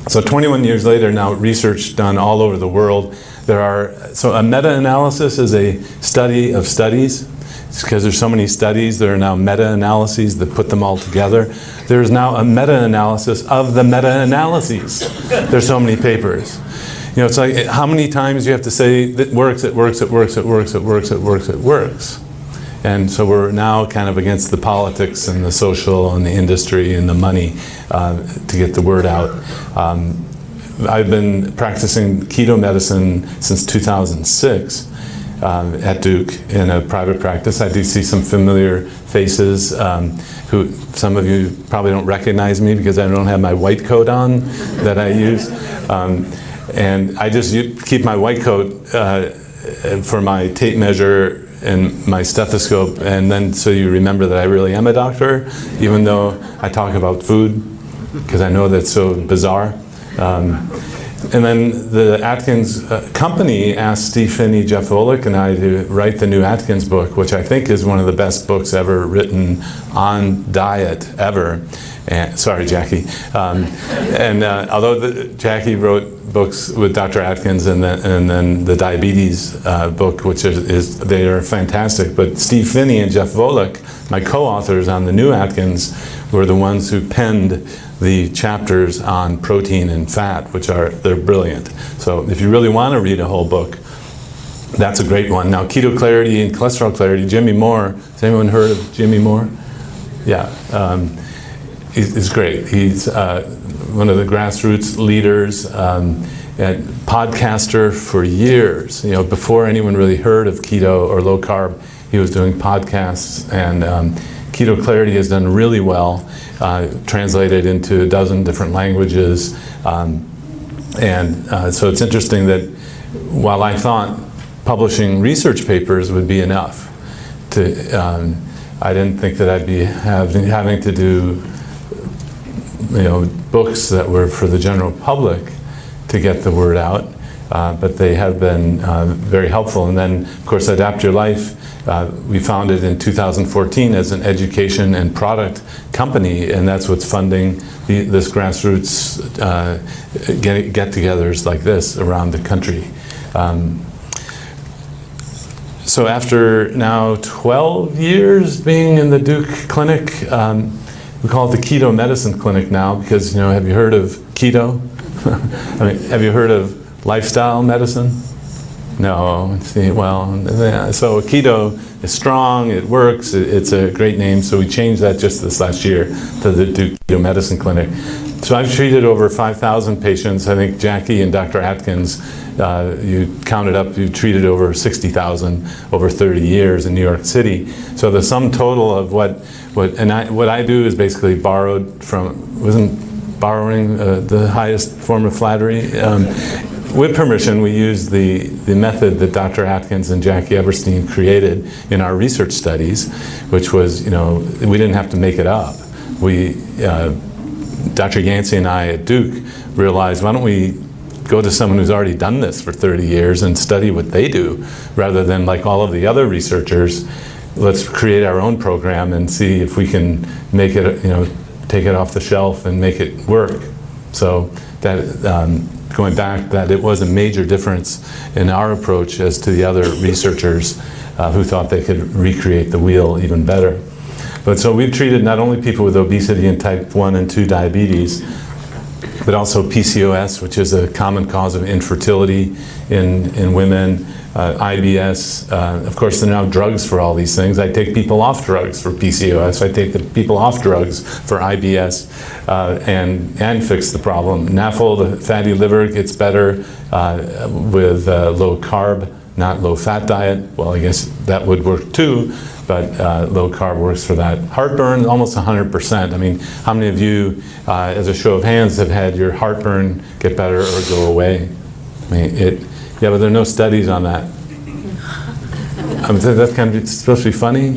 So 21 years later, now research done all over the world. So a meta-analysis is a study of studies. It's because there's so many studies, there are now meta-analyses that put them all together. There's now a meta-analysis of the meta-analyses. There's so many papers. You know, it's like how many times you have to say that works, it works, it works, it works, it works, it works, it works. And so we're now kind of against the politics and the social and the industry and the money to get the word out. I've been practicing keto medicine since 2006 at Duke in a private practice. I do see some familiar faces who some of you probably don't recognize me because I don't have my white coat on that I use. And I just keep my white coat for my tape measure and my stethoscope, and then so you remember that I really am a doctor, even though I talk about food, because I know that's so bizarre. And then the Atkins company asked Steve Phinney, Jeff Volek, and I to write the new Atkins book, which I think is one of the best books ever written on diet ever. And, sorry, Jackie. Although Jackie wrote books with Dr. Atkins and then the diabetes book, which they are fantastic. But Steve Phinney and Jeff Volek, my co-authors on the new Atkins, were the ones who penned the chapters on protein and fat, they're brilliant. So if you really want to read a whole book, that's a great one. Now, Keto Clarity and Cholesterol Clarity, Jimmy Moore. Has anyone heard of Jimmy Moore? Yeah. He's great. He's one of the grassroots leaders and podcaster for years. You know, before anyone really heard of keto or low carb, he was doing podcasts, and Keto Clarity has done really well, translated into a dozen different languages. So it's interesting that while I thought publishing research papers would be enough, I didn't think that I'd be having to do books that were for the general public to get the word out, but they have been very helpful. And then, of course, Adapt Your Life, we founded in 2014 as an education and product company, and that's what's funding this grassroots get-togethers like this around the country. So after now 12 years being in the Duke Clinic, we call it the Keto Medicine Clinic now because, have you heard of keto? I mean, have you heard of lifestyle medicine? No. See, well, yeah. So keto is strong, it works, it's a great name, so we changed that just this last year to the Duke Keto Medicine Clinic. So I've treated over 5,000 patients. I think Jackie and Dr. Atkins, you counted up, you treated over 60,000 over 30 years in New York City. So the sum total of what I do is basically borrowed from, wasn't borrowing the highest form of flattery? With permission, we use the method that Dr. Atkins and Jackie Eberstein created in our research studies, which was, we didn't have to make it up. Dr. Yancey and I at Duke realized, why don't we go to someone who's already done this for 30 years and study what they do, rather than like all of the other researchers. Let's create our own program and see if we can make it, take it off the shelf and make it work. So that, going back, that it was a major difference in our approach as to the other researchers who thought they could recreate the wheel even better. But so we've treated not only people with obesity and type 1 and 2 diabetes, but also PCOS, which is a common cause of infertility in women, IBS. Of course, there are now drugs for all these things. I take people off drugs for PCOS. I take the people off drugs for IBS and fix the problem. NAFL, the fatty liver, gets better with low carb, not low fat diet. Well, I guess that would work too, but low carb works for that. Heartburn, almost 100%. I mean, how many of you, as a show of hands, have had your heartburn get better or go away? I mean, yeah, but there are no studies on that. That's kind of supposed to be funny,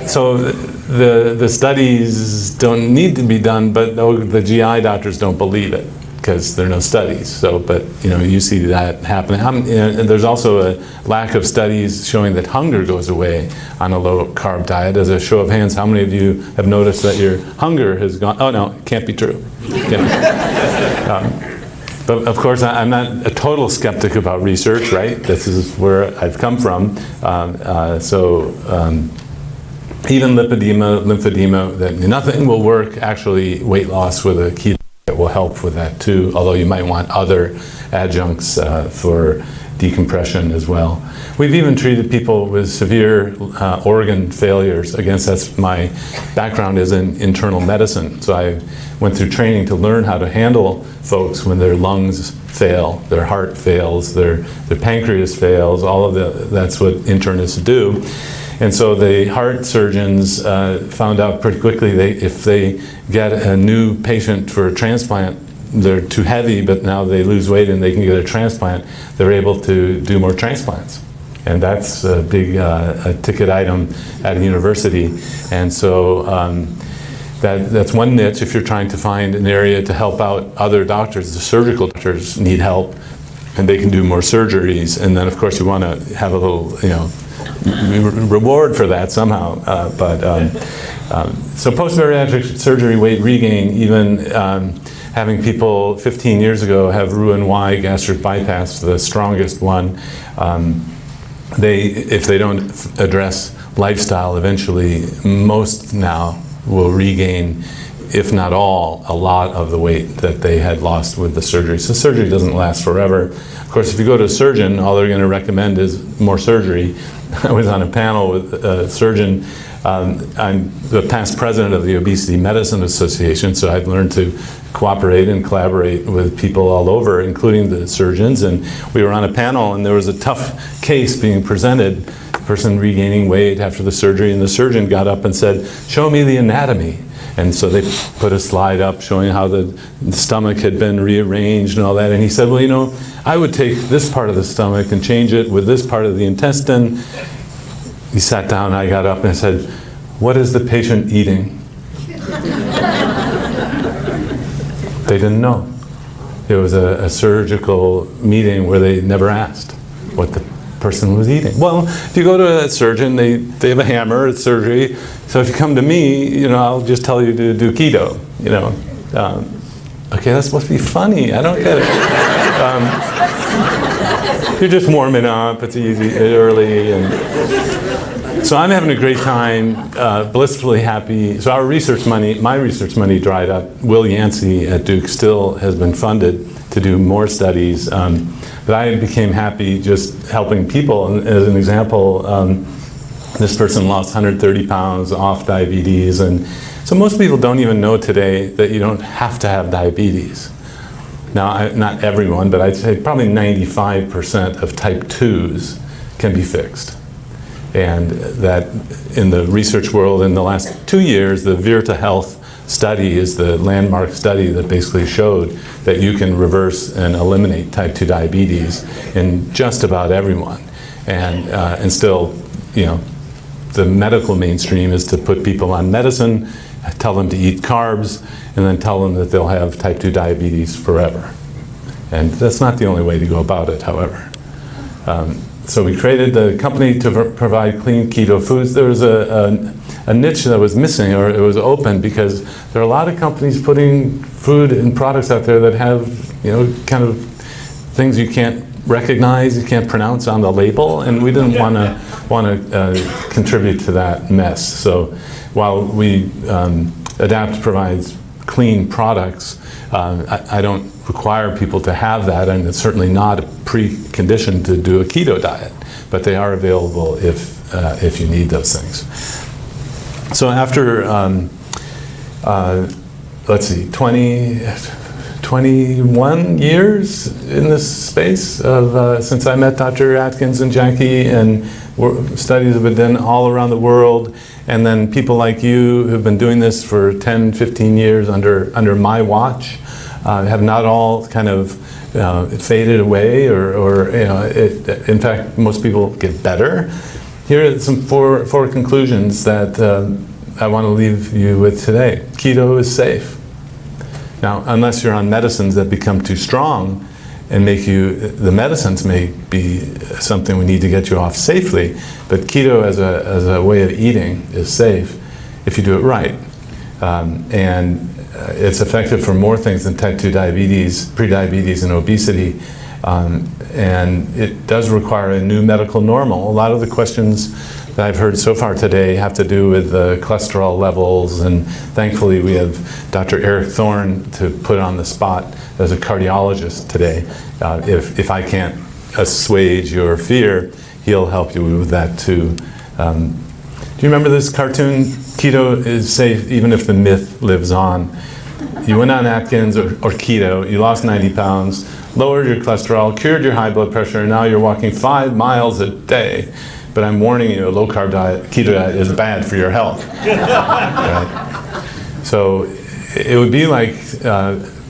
So the studies don't need to be done, but the GI doctors don't believe it. because there are no studies. So, but you see that happening. And there's also a lack of studies showing that hunger goes away on a low-carb diet. As a show of hands, how many of you have noticed that your hunger has gone? Oh no, it can't be true. But of course, I'm not a total skeptic about research, right? This is where I've come from. Even lymphedema, that nothing will work. Actually, weight loss with a keto diet will help with that too, although you might want other adjuncts for decompression as well. We've even treated people with severe organ failures. Again, that's my background is in internal medicine. So I went through training to learn how to handle folks when their lungs fail, their heart fails, their pancreas fails, all of that's what internists do. And so the heart surgeons found out pretty quickly if they get a new patient for a transplant, they're too heavy, but now they lose weight and they can get a transplant, they're able to do more transplants. And that's a big ticket item at a university. And so that's one niche if you're trying to find an area to help out other doctors. The surgical doctors need help, and they can do more surgeries. And then, of course, you want to have a little, reward for that somehow. So post-bariatric surgery weight regain, even having people 15 years ago have Roux-en-Y gastric bypass, the strongest one, if they don't address lifestyle, eventually most now will regain, if not all, a lot of the weight that they had lost with the surgery. So surgery doesn't last forever. Of course, if you go to a surgeon, all they're going to recommend is more surgery. I was on a panel with a surgeon. I'm the past president of the Obesity Medicine Association, so I've learned to cooperate and collaborate with people all over, including the surgeons. And we were on a panel, and there was a tough case being presented, person regaining weight after the surgery, and the surgeon got up and said, "Show me the anatomy." And so they put a slide up showing how the stomach had been rearranged and all that. And he said, well, I would take this part of the stomach and change it with this part of the intestine. He sat down, I got up and I said, "What is the patient eating?" They didn't know. It was a surgical meeting where they never asked what the person was eating. Well, if you go to a surgeon, they have a hammer, it's surgery. So if you come to me, I'll just tell you to do keto, Okay, that's supposed to be funny. I don't get it. You're just warming up, it's easy, early. So I'm having a great time, blissfully happy. So my research money dried up. Will Yancey at Duke still has been funded to do more studies. But I became happy just helping people. And as an example, this person lost 130 pounds off diabetes. And so most people don't even know today that you don't have to have diabetes. Now, not everyone, but I'd say probably 95% of type 2s can be fixed. And that in the research world in the last 2 years, the Virta Health study is the landmark study that basically showed that you can reverse and eliminate type 2 diabetes in just about everyone. And still, the medical mainstream is to put people on medicine, tell them to eat carbs, and then tell them that they'll have type 2 diabetes forever. And that's not the only way to go about it, however. So we created the company to provide clean keto foods. There was a niche that was missing, or it was open, because there are a lot of companies putting food and products out there that have, kind of things you can't recognize, you can't pronounce on the label, and we didn't want to contribute to that mess. So while we Adapt provides clean products, I don't require people to have that, and it's certainly not a precondition to do a keto diet, but they are available if you need those things. So after, let's see, 21 years in this space of since I met Dr. Atkins and Jackie, and studies have been done all around the world, and then people like you who've been doing this for 10, 15 years under my watch have not all kind of faded away, or in fact, most people get better. Here are some four conclusions that I want to leave you with today. Keto is safe. Now, unless you're on medicines that become too strong and make you, the medicines may be something we need to get you off safely, but keto as a way of eating is safe if you do it right. And it's effective for more things than type 2 diabetes, prediabetes, and obesity. And it does require a new medical normal. A lot of the questions that I've heard so far today have to do with the cholesterol levels, and thankfully we have Dr. Eric Thorne to put on the spot as a cardiologist today. If I can't assuage your fear, he'll help you with that too. Do you remember this cartoon, Keto is safe even if the myth lives on? You went on Atkins or keto, you lost 90 pounds, lowered your cholesterol, cured your high blood pressure, and now you're walking 5 miles a day. But I'm warning you, a low-carb diet, keto diet, is bad for your health. Right? So it would be like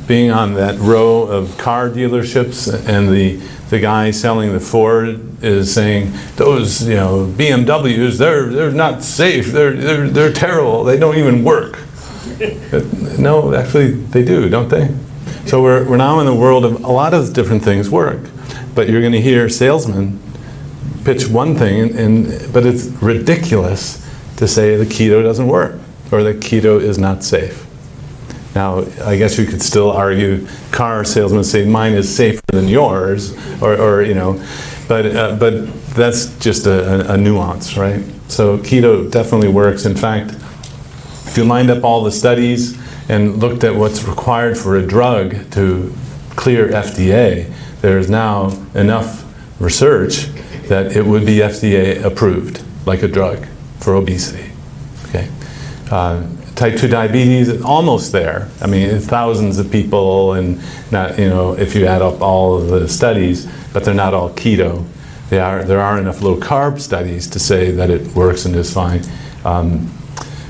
being on that row of car dealerships, and the guy selling the Ford is saying, those BMWs, they're not safe, they're terrible, they don't even work. No, actually they do, don't they? So we're now in the world of a lot of different things work, but you're going to hear salesmen pitch one thing, but it's ridiculous to say the keto doesn't work or that keto is not safe. Now, I guess you could still argue car salesmen say mine is safer than yours, but that's just a nuance, right? So keto definitely works. In fact, if you lined up all the studies and looked at what's required for a drug to clear FDA, there's now enough research that it would be FDA approved, like a drug for obesity. Okay. Type 2 diabetes, almost there. I mean, thousands of people, and not, if you add up all of the studies, but they're not all keto. There are enough low-carb studies to say that it works and is fine.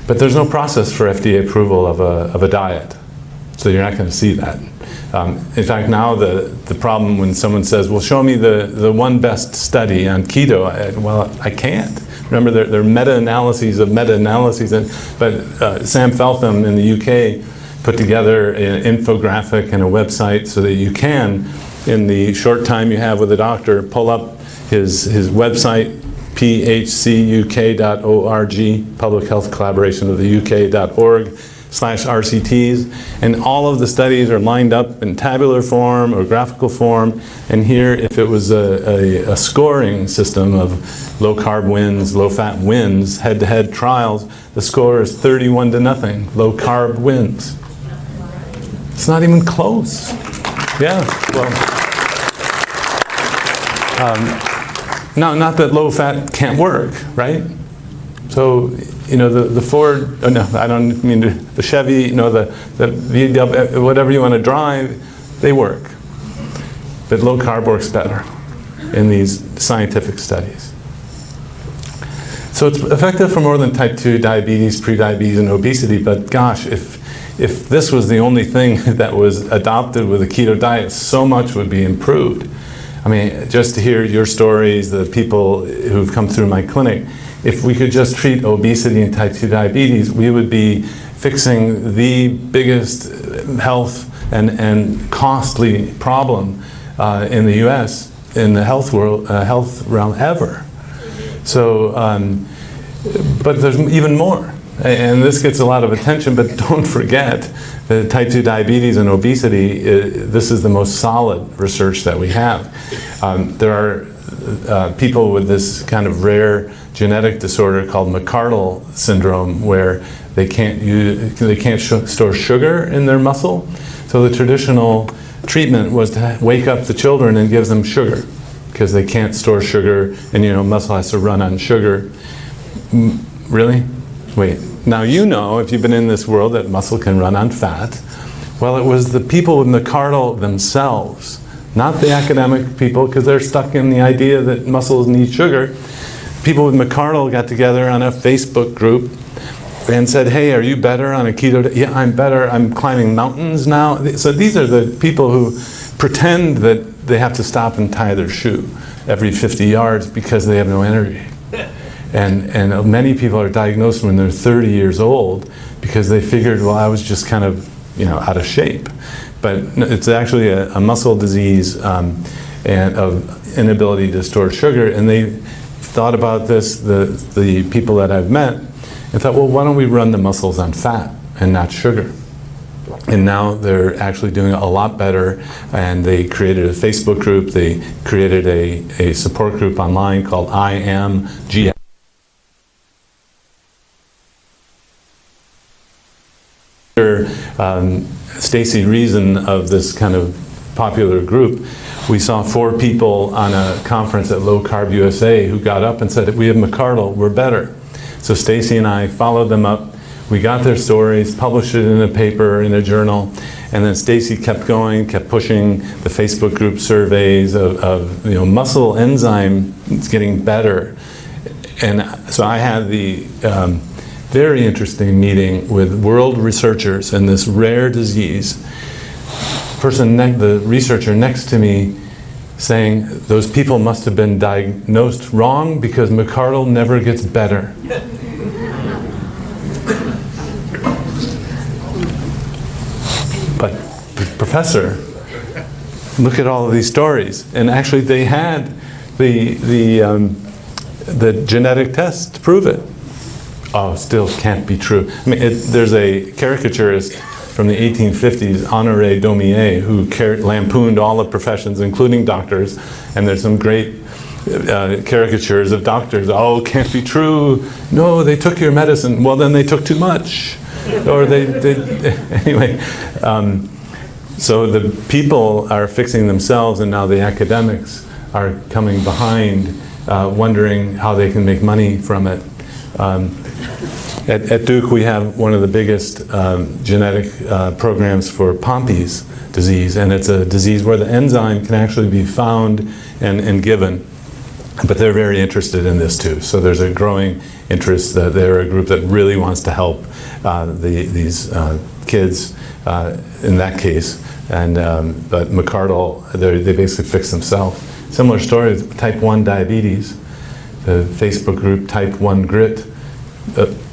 But there's no process for FDA approval of a diet, so you're not going to see that. In fact, now the problem when someone says, well, show me the one best study on keto, I can't. Remember, there are meta-analyses of meta-analyses, but Sam Feltham in the UK put together an infographic and a website so that you can, in the short time you have with a doctor, pull up his website, phcuk.org, Public Health Collaboration of the UK.org/RCTs, and all of the studies are lined up in tabular form or graphical form. And here, if it was a scoring system of low-carb wins, low-fat wins, head-to-head trials, the score is 31-0, low-carb wins. It's not even close. Yeah, well, not that low-fat can't work, right? So, the Ford, oh no, I don't mean the Chevy, the VW, whatever you want to drive, they work. But low carb works better in these scientific studies. So it's effective for more than type 2 diabetes, prediabetes, and obesity, but gosh, if this was the only thing that was adopted with a keto diet, so much would be improved. I mean, just to hear your stories, the people who've come through my clinic, if we could just treat obesity and type 2 diabetes, we would be fixing the biggest health and costly problem in the U.S. in the health realm ever. So, but there's even more. And this gets a lot of attention, but don't forget that type 2 diabetes and obesity, this is the most solid research that we have. There are people with this kind of rare genetic disorder called McArdle syndrome, where they can't store sugar in their muscle. So the traditional treatment was to wake up the children and give them sugar, because they can't store sugar, and muscle has to run on sugar. Really? Wait. Now if you've been in this world, that muscle can run on fat. Well, it was the people with McArdle themselves, not the academic people, because they're stuck in the idea that muscles need sugar. People with McArdle got together on a Facebook group and said, hey, are you better on a keto diet? Yeah, I'm better. I'm climbing mountains now. So these are the people who pretend that they have to stop and tie their shoe every 50 yards because they have no energy. And many people are diagnosed when they're 30 years old because they figured, well, I was just kind of out of shape. But it's actually a muscle disease and of inability to store sugar. And they thought about this, the people that I've met, and thought, well, why don't we run the muscles on fat and not sugar? And now they're actually doing a lot better, and they created a Facebook group, they created a support group online called I Am GI. Stacy Reason of this kind of popular group, we saw 4 people on a conference at Low Carb USA who got up and said, we have McArdle, we're better. So Stacy and I followed them up. We got their stories, published it in a paper, in a journal, and then Stacy kept going, kept pushing the Facebook group surveys of muscle enzyme is getting better. And so I had the very interesting meeting with world researchers in this rare disease. The researcher next to me saying, those people must have been diagnosed wrong because McArdle never gets better. But professor, look at all of these stories. And actually they had the genetic test to prove it. Oh, still can't be true. I mean, there's a caricaturist from the 1850s, Honoré Daumier, who lampooned all the professions, including doctors, and there's some great caricatures of doctors. Oh, can't be true. No, they took your medicine. Well, then they took too much. Or they anyway. So the people are fixing themselves, and now the academics are coming behind, wondering how they can make money from it. At Duke, we have one of the biggest genetic programs for Pompe's disease, and it's a disease where the enzyme can actually be found and given. But they're very interested in this too. So there's a growing interest. They're a group that really wants to help these kids in that case. And but McArdle, they basically fix themselves. Similar story with type 1 diabetes. The Facebook group Type 1 Grit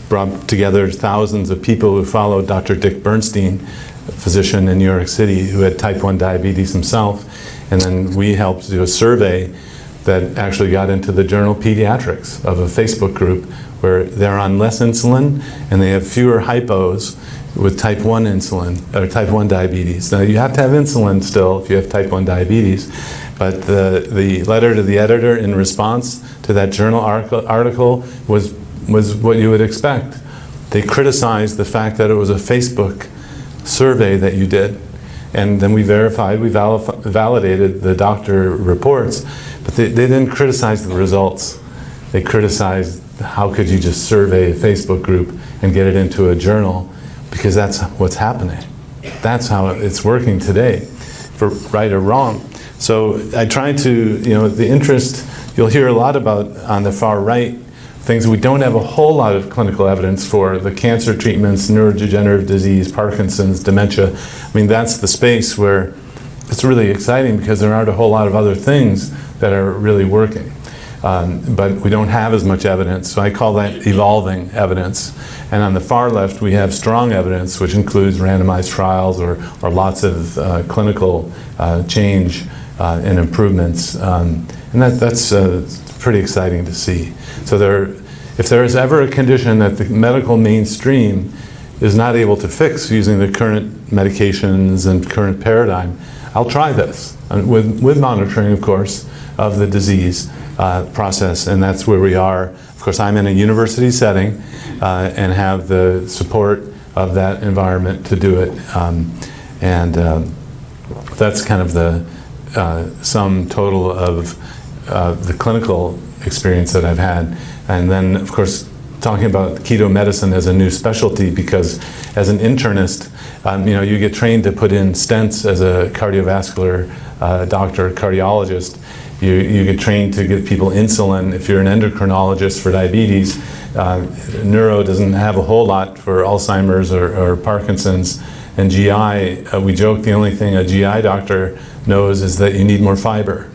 brought together thousands of people who followed Dr. Dick Bernstein, a physician in New York City who had type 1 diabetes himself. And then we helped do a survey that actually got into the journal Pediatrics of a Facebook group where they're on less insulin and they have fewer hypos with type 1 insulin, or type 1 diabetes. Now you have to have insulin still if you have type 1 diabetes, but the letter to the editor in response to that journal article was what you would expect. They criticized the fact that it was a Facebook survey that you did, and then we verified, we validated the doctor reports, but they didn't criticize the results. They criticized how could you just survey a Facebook group and get it into a journal, because that's what's happening. That's how it's working today, for right or wrong. So I try to, the interest, you'll hear a lot about on the far right, things we don't have a whole lot of clinical evidence for, the cancer treatments, neurodegenerative disease, Parkinson's, dementia. I mean, that's the space where it's really exciting because there aren't a whole lot of other things that are really working. But we don't have as much evidence, so I call that evolving evidence. And on the far left, we have strong evidence, which includes randomized trials or lots of clinical change and improvements. And that's pretty exciting to see. So if there is ever a condition that the medical mainstream is not able to fix using the current medications and current paradigm, I'll try this, with monitoring, of course, of the disease process, and that's where we are. Of course, I'm in a university setting and have the support of that environment to do it. That's kind of the sum total of the clinical experience that I've had. And then, of course, talking about keto medicine as a new specialty, because as an internist, you get trained to put in stents as a cardiovascular doctor, cardiologist. You get trained to give people insulin. If you're an endocrinologist for diabetes, neuro doesn't have a whole lot for Alzheimer's or Parkinson's. And GI, we joke the only thing a GI doctor knows is that you need more fiber.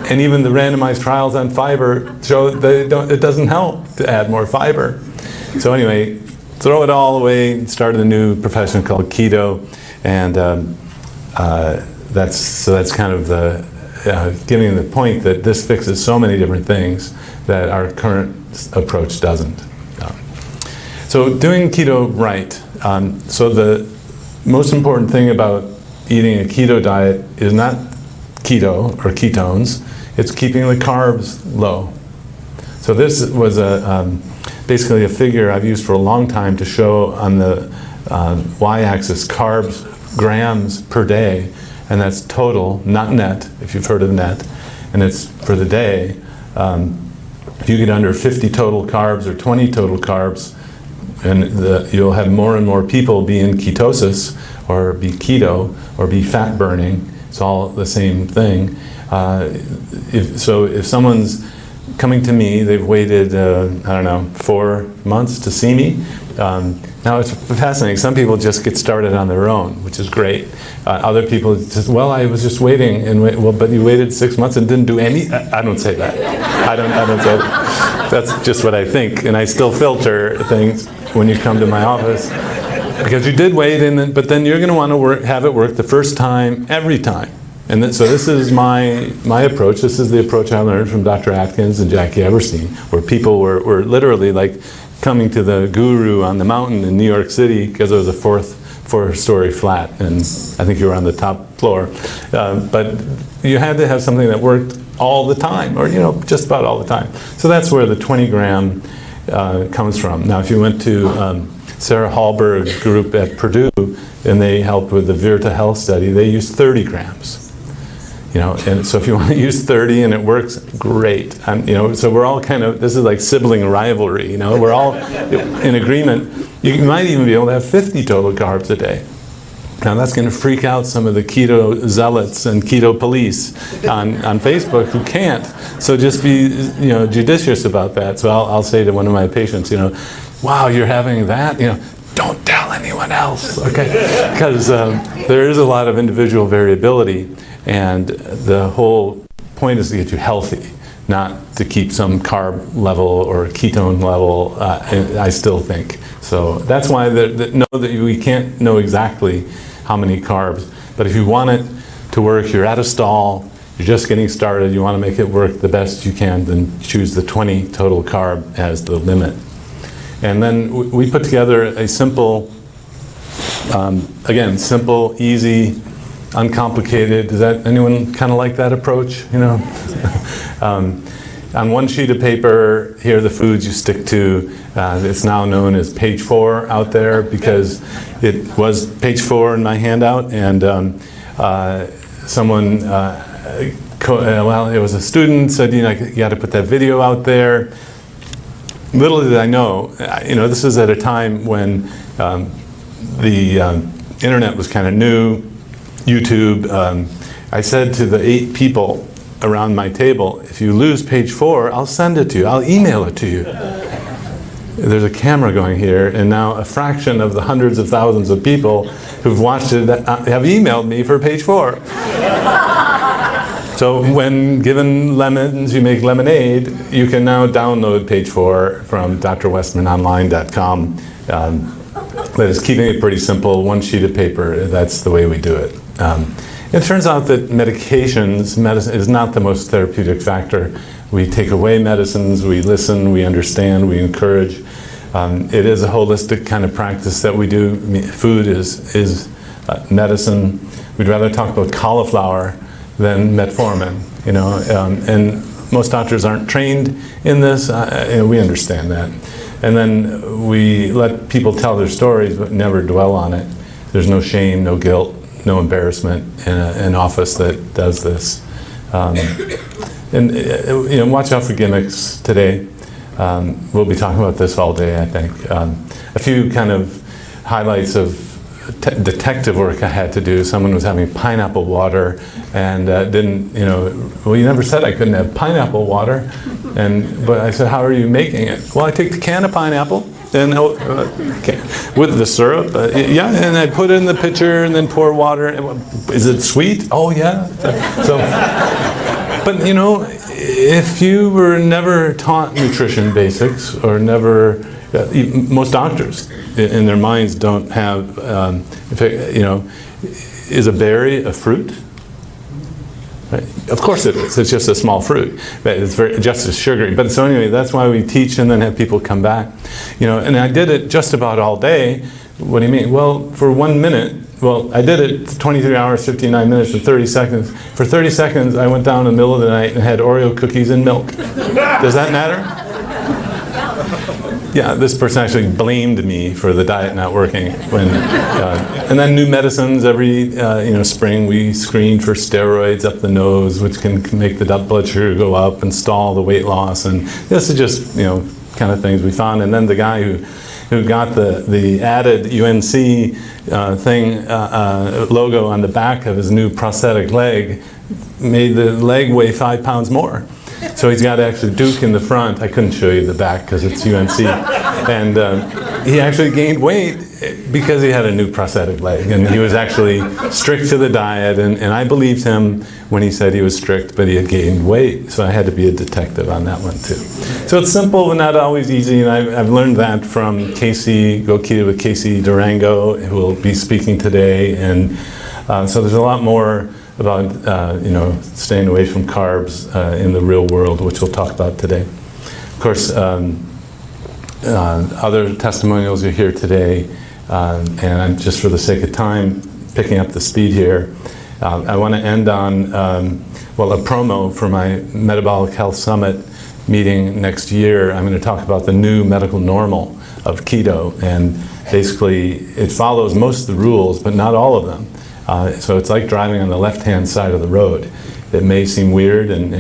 And even the randomized trials on fiber show that it doesn't help to add more fiber. So anyway, throw it all away, started a new profession called keto, and that's kind of the getting the point that this fixes so many different things that our current approach doesn't. So doing keto right. So the most important thing about eating a keto diet is not keto or ketones, it's keeping the carbs low. So this was basically a figure I've used for a long time to show on the y-axis carbs grams per day, and that's total, not net, if you've heard of net, and it's for the day. If you get under 50 total carbs or 20 total carbs, and you'll have more and more people be in ketosis, or be keto, or be fat burning. It's all the same thing. If someone's coming to me, they've waited, 4 months to see me. Now it's fascinating. Some people just get started on their own, which is great. Other people just, well, I was just waiting, and but you waited 6 months and didn't do any. I don't say that. I don't say that. That's just what I think, and I still filter things when you come to my office, because you did wait, but then you're going to want to have it work the first time, every time. And so this is my approach. This is the approach I learned from Dr. Atkins and Jackie Everstein, where people were literally like coming to the guru on the mountain in New York City because it was a four-story flat, and I think you were on the top floor. But you had to have something that worked all the time, or just about all the time. So that's where the 20 gram comes from. Now, if you went to Sarah Hallberg's group at Purdue, and they helped with the Virta Health study, they used 30 grams. And so if you want to use 30 and it works, great. So we're all this is like sibling rivalry. We're all in agreement. You might even be able to have 50 total carbs a day. Now that's going to freak out some of the keto zealots and keto police on Facebook who can't. So just be judicious about that. So I'll say to one of my patients, wow, you're having that? Don't tell anyone else, okay? Because there is a lot of individual variability, and the whole point is to get you healthy, not to keep some carb level or ketone level, I still think. So that's why we can't know exactly how many carbs, but if you want it to work, you're at a stall, you're just getting started, you want to make it work the best you can, then choose the 20 total carb as the limit. And then we put together a simple, simple, easy, uncomplicated. Does anyone kind of like that approach? On one sheet of paper, here are the foods you stick to. It's now known as page 4 out there because it was page 4 in my handout, and someone, it was a student, said, you got to put that video out there. Little did I know, this is at a time when the internet was kind of new, YouTube. I said to the 8 people around my table, if you lose page 4, I'll send it to you. I'll email it to you. There's a camera going here, and now a fraction of the hundreds of thousands of people who've watched it have emailed me for page 4. So when given lemons, you make lemonade, you can now download page 4 from drwestmanonline.com. But it's keeping it pretty simple, one sheet of paper, that's the way we do it. It turns out that medicine is not the most therapeutic factor. We take away medicines, we listen, we understand, we encourage. It is a holistic kind of practice that we do. Food is medicine. We'd rather talk about cauliflower than metformin, and most doctors aren't trained in this. We understand that. And then we let people tell their stories but never dwell on it. There's no shame, no guilt, no embarrassment in an office that does this. And watch out for gimmicks today. We'll be talking about this all day, I think. A few kind of highlights of detective work I had to do. Someone was having pineapple water and well, you never said I couldn't have pineapple water. But I said, how are you making it? Well, I take the can of pineapple and with the syrup, and I put it in the pitcher and then pour water. Is it sweet? Oh yeah. So, but if you were never taught nutrition basics or never Most doctors in their minds don't have, is a berry a fruit? Right? Of course it is. It's just a small fruit. But it's just as sugary. But so anyway, that's why we teach and then have people come back. And I did it just about all day. What do you mean? Well, for 1 minute. Well, I did it 23 hours, 59 minutes, and 30 seconds. For 30 seconds, I went down in the middle of the night and had Oreo cookies and milk. Does that matter? Yeah, this person actually blamed me for the diet not working. And then new medicines every spring. We screen for steroids up the nose, which can make the blood sugar go up and stall the weight loss. And this is just kind of things we found. And then the guy who got the added UNC logo on the back of his new prosthetic leg made the leg weigh 5 pounds more. So he's got actually Duke in the front. I couldn't show you the back because it's UNC. And he actually gained weight because he had a new prosthetic leg. And he was actually strict to the diet. And I believed him when he said he was strict, but he had gained weight. So I had to be a detective on that one too. So it's simple but not always easy. And I've learned that from Casey, Go Keto with Casey Durango, who will be speaking today. And so there's a lot more about staying away from carbs in the real world, which we'll talk about today. Of course, other testimonials you hear today, and I'm just for the sake of time picking up the speed here. I want to end on a promo for my Metabolic Health Summit meeting next year. I'm going to talk about the new medical normal of keto, and basically it follows most of the rules, but not all of them. So it's like driving on the left-hand side of the road. It may seem weird, and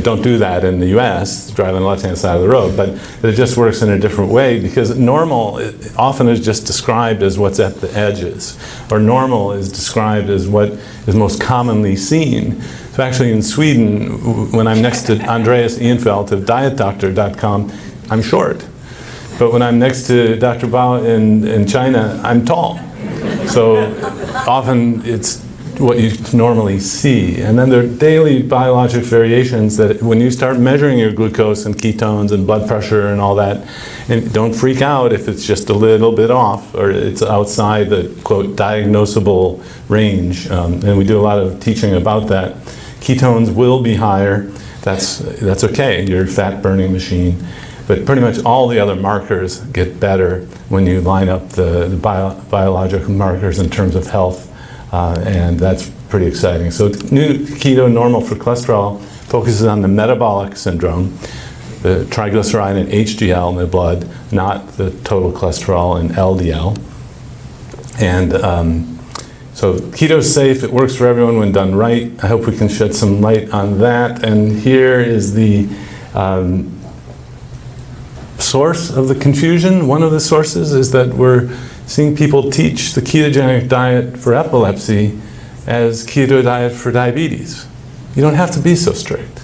don't do that in the U.S., drive on the left-hand side of the road, but it just works in a different way because normal often is just described as what's at the edges, or normal is described as what is most commonly seen. So actually in Sweden, when I'm next to Andreas Enfeldt of dietdoctor.com, I'm short. But when I'm next to Dr. Bao in China, I'm tall. So often it's what you normally see. And then there are daily biologic variations that when you start measuring your glucose and ketones and blood pressure and all that, and don't freak out if it's just a little bit off or it's outside the, quote, diagnosable range. And we do a lot of teaching about that. Ketones will be higher. That's okay. You're a fat-burning machine. But pretty much all the other markers get better when you line up the biological markers in terms of health, and that's pretty exciting. So new keto normal for cholesterol focuses on the metabolic syndrome, the triglyceride and HDL in the blood, not the total cholesterol and LDL. And so keto is safe, it works for everyone when done right. I hope we can shed some light on that. And here is the source of the confusion. One of the sources is that we're seeing people teach the ketogenic diet for epilepsy as keto diet for diabetes. You don't have to be so strict.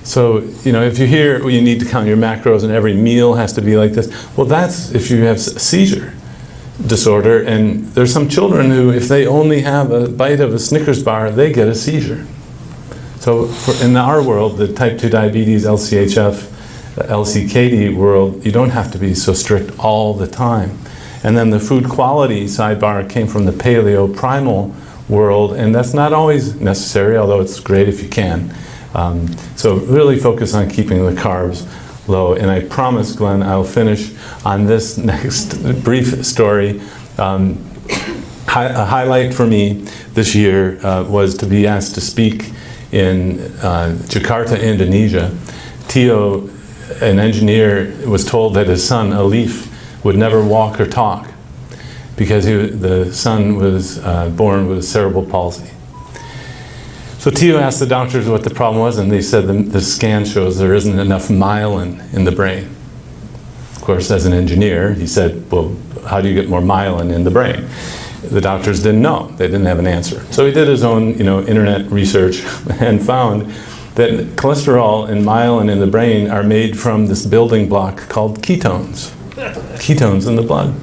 So, if you hear, you need to count your macros and every meal has to be like this, well, that's if you have a seizure disorder, and there's some children who, if they only have a bite of a Snickers bar, they get a seizure. So in our world, the type 2 diabetes, LCHF, LCKD world, you don't have to be so strict all the time. And then the food quality sidebar came from the paleo primal world, and that's not always necessary, although it's great if you can. So really focus on keeping the carbs low. And I promise, Glenn, I'll finish on this next brief story. A highlight for me this year was to be asked to speak in Jakarta, Indonesia. Tio, an engineer, was told that his son, Alif, would never walk or talk because the son was born with cerebral palsy. So Tio asked the doctors what the problem was, and they said the scan shows there isn't enough myelin in the brain. Of course, as an engineer, he said, well, how do you get more myelin in the brain? The doctors didn't know. They didn't have an answer. So he did his own internet research and found that cholesterol and myelin in the brain are made from this building block called ketones. Ketones in the blood.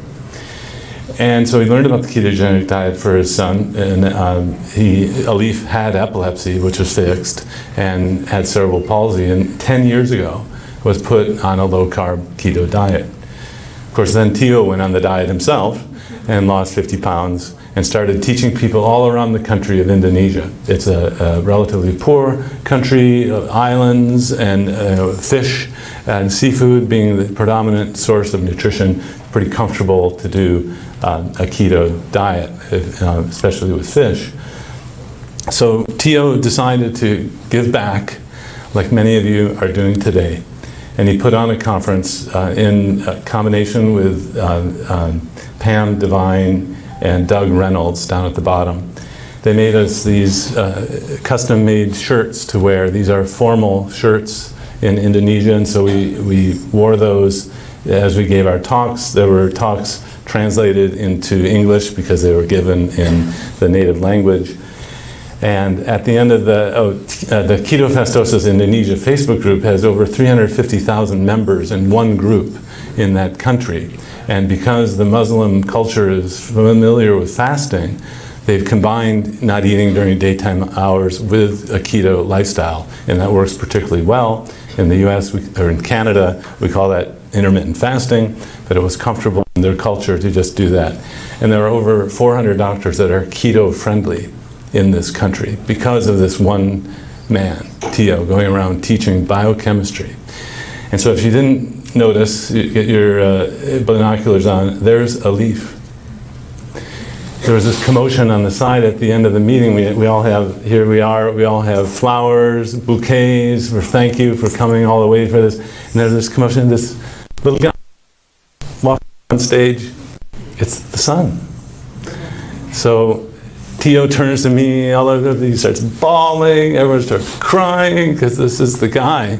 And so he learned about the ketogenic diet for his son, and Alif had epilepsy, which was fixed, and had cerebral palsy, and 10 years ago was put on a low-carb keto diet. course, then Tio went on the diet himself and lost 50 pounds and started teaching people all around the country of Indonesia. It's a relatively poor country of islands and fish and seafood being the predominant source of nutrition. Pretty comfortable to do a keto diet, especially with fish. So Tio decided to give back, like many of you are doing today. And he put on a conference in combination with Pam Devine and Doug Reynolds down at the bottom. They made us these custom-made shirts to wear. These are formal shirts in Indonesia, and so we wore those as we gave our talks. There were talks translated into English because they were given in the native language. And at the end of the Ketoacidosis Indonesia Facebook group has over 350,000 members in one group in that country. And because the Muslim culture is familiar with fasting, they've combined not eating during daytime hours with a keto lifestyle. And that works particularly well. In the US, or in Canada, we call that intermittent fasting, but it was comfortable in their culture to just do that. And there are over 400 doctors that are keto friendly in this country because of this one man, Tio, going around teaching biochemistry. And so if you didn't notice, you get your binoculars on, there's a leaf. There was this commotion on the side at the end of the meeting. We all have, here we are, we all have flowers, bouquets, for thank you for coming all the way for this. And there's this commotion, this little guy walking on stage. It's the sun. So Tio turns to me, all of it, he starts bawling, everyone starts crying, because this is the guy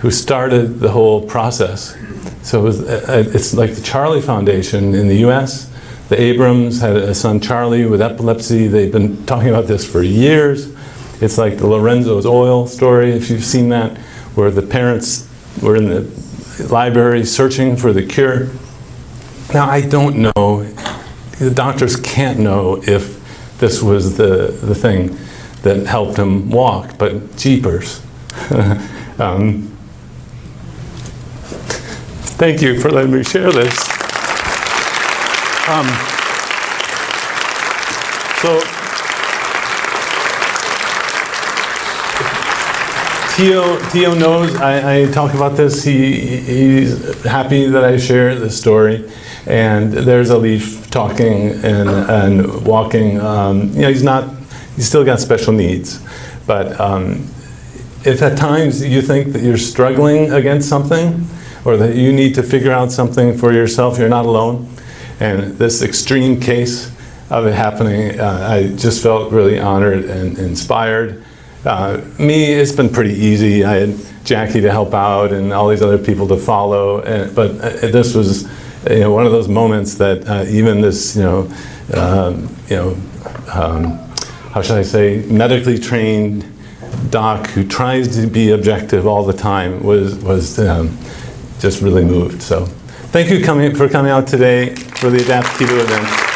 who started the whole process. So it's like the Charlie Foundation in the US. The Abrams had a son, Charlie, with epilepsy. They've been talking about this for years. It's like the Lorenzo's oil story, if you've seen that, where the parents were in the library searching for the cure. Now, I don't know, the doctors can't know if this was the thing that helped him walk, but jeepers. Thank you for letting me share this. So Tio knows I talk about this. He's happy that I share this story. And there's a leaf talking and walking. He's still got special needs. But if at times you think that you're struggling against something, or that you need to figure out something for yourself, you're not alone. And this extreme case of it happening, I just felt really honored and inspired. Me, it's been pretty easy. I had Jackie to help out and all these other people to follow. But this was one of those moments that even this, how should I say, medically trained doc who tries to be objective all the time was just really moved. So thank you for coming out today for the Adapt Keto event.